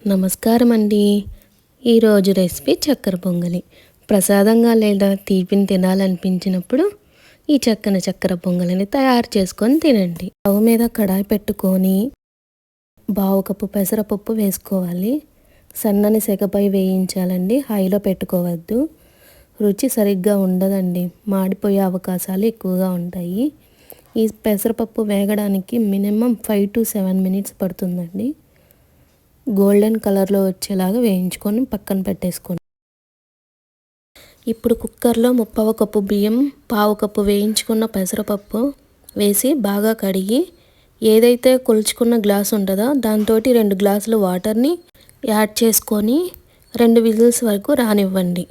నమస్కారం అండి. ఈరోజు రెసిపీ చక్కెర పొంగలి. ప్రసాదంగా లేదా తీపిని తినాలనిపించినప్పుడు ఈ చక్కెర పొంగలిని తయారు చేసుకొని తినండి. స్టవ్ మీద కడాయి పెట్టుకొని పావు కప్పు పెసరపప్పు వేసుకోవాలి. సన్నని సెగపై వేయించాలండి, హైలో పెట్టుకోవద్దు. రుచి సరిగ్గా ఉండదండి, మాడిపోయే అవకాశాలు ఎక్కువగా ఉంటాయి. ఈ పెసరపప్పు వేగడానికి మినిమం 5 to 7 minutes పడుతుందండి. గోల్డెన్ కలర్లో వచ్చేలాగా వేయించుకొని పక్కన పెట్టేసుకోండి. ఇప్పుడు కుక్కర్లో 1/2 కప్పు బియ్యం, పావు కప్పు వేయించుకున్న పెసరపప్పు వేసి బాగా కడిగి ఏదైతే కొలుచుకున్న గ్లాస్ ఉంటుందో దాంతో 2 గ్లాసులు వాటర్ని యాడ్ చేసుకొని 2 విజిల్స్ వరకు రానివ్వండి.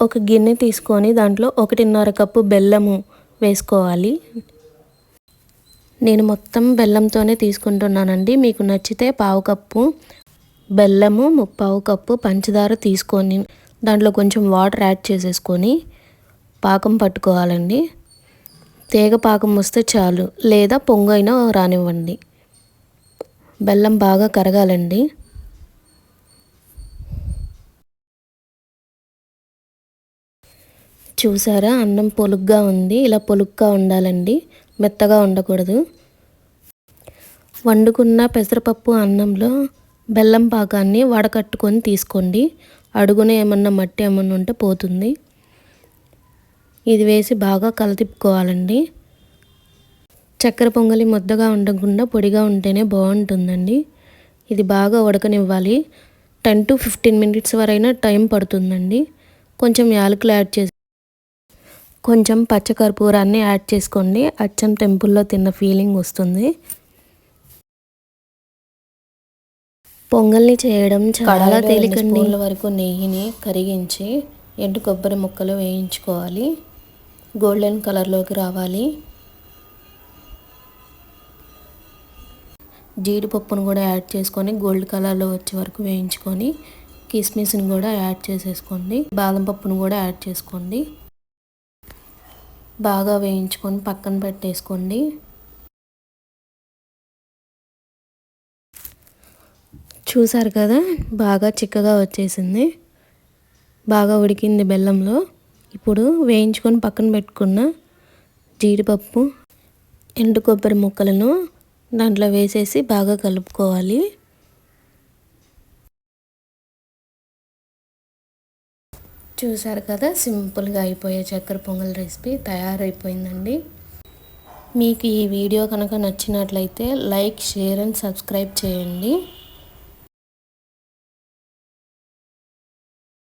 ఒక గిన్నె తీసుకొని దాంట్లో 1.5 కప్పు బెల్లము వేసుకోవాలి. నేను మొత్తం బెల్లంతోనే తీసుకుంటున్నానండి. మీకు నచ్చితే పావు కప్పు బెల్లము, 1/2 కప్పు పంచదార తీసుకొని దాంట్లో కొంచెం వాటర్ యాడ్ చేసేసుకొని పాకం పట్టుకోవాలండి. తీగ పాకం వస్తే చాలు, లేదా పొంగైనా రానివ్వండి. బెల్లం బాగా కరగాలండి. చూసారా, అన్నం పొలుగ్గా ఉంది. ఇలా పొలుగ్గా ఉండాలండి, మెత్తగా ఉండకూడదు. వండుకున్న పెసరపప్పు అన్నంలో బెల్లం పాకాన్ని వడకట్టుకొని తీసుకోండి. అడుగున ఏమన్నా మట్టి ఏమన్నా ఉంటే పోతుంది. ఇది వేసి బాగా కలతిప్పుకోవాలండి. చక్కెర పొంగలి ముద్దగా ఉండకుండా పొడిగా ఉంటేనే బాగుంటుందండి. ఇది బాగా ఉడకనివ్వాలి. 10 to 15 minutes వరైనా టైం పడుతుందండి. కొంచెం యాలకులు యాడ్ చేసి కొంచెం పచ్చకర్పూరాన్ని యాడ్ చేసుకోండి. అచ్చం టెంపుల్లో తిన్న ఫీలింగ్ వస్తుంది. పొంగల్ని చేయడం చాలా తేలికండి. స్పూన్ల వరకు నెయ్యిని కరిగించి ఎండు కొబ్బరి ముక్కలు వేయించుకోవాలి. గోల్డెన్ కలర్లోకి రావాలి. జీడిపప్పును కూడా యాడ్ చేసుకొని గోల్డ్ కలర్లో వచ్చే వరకు వేయించుకొని కిస్మిస్ని కూడా యాడ్ చేసేసుకోండి. బాదం పప్పును కూడా యాడ్ చేసుకోండి. బాగా వేయించుకొని పక్కన పెట్టేసుకోండి. చూసారు కదా, బాగా చిక్కగా వచ్చేసింది, బాగా ఉడికింది బెల్లంలో. ఇప్పుడు వేయించుకొని పక్కన పెట్టుకున్న జీడిపప్పు, ఎండు కొబ్బరి ముక్కలను దాంట్లో వేసేసి బాగా కలుపుకోవాలి. చూసారు కదా, సింపుల్గా అయిపోయే చక్కెర పొంగల్ రెసిపీ తయారైపోయిందండి. మీకు ఈ వీడియో కనుక నచ్చినట్లయితే లైక్, షేర్ అండ్ సబ్స్క్రైబ్ చేయండి.